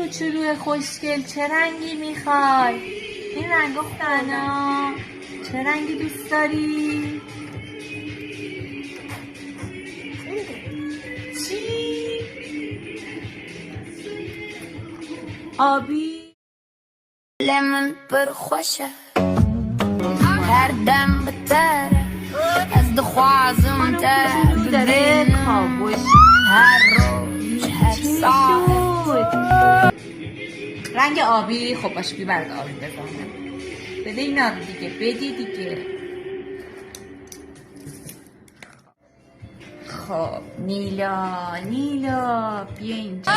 کوچولو خوشگل چه رنگی میخوای؟ این رنگ خوبنا. چه رنگی دوست داری؟ چی؟ آبی؟ لمن پر خوشه هر دم بتره از دخوازم تر داره کابوش هر روز هر ساعت رنگ آبی. خب باشه بی برد آبی بزنم. بده اینا دیگه، بدی دیگه. خب نیلا بیا اینجا.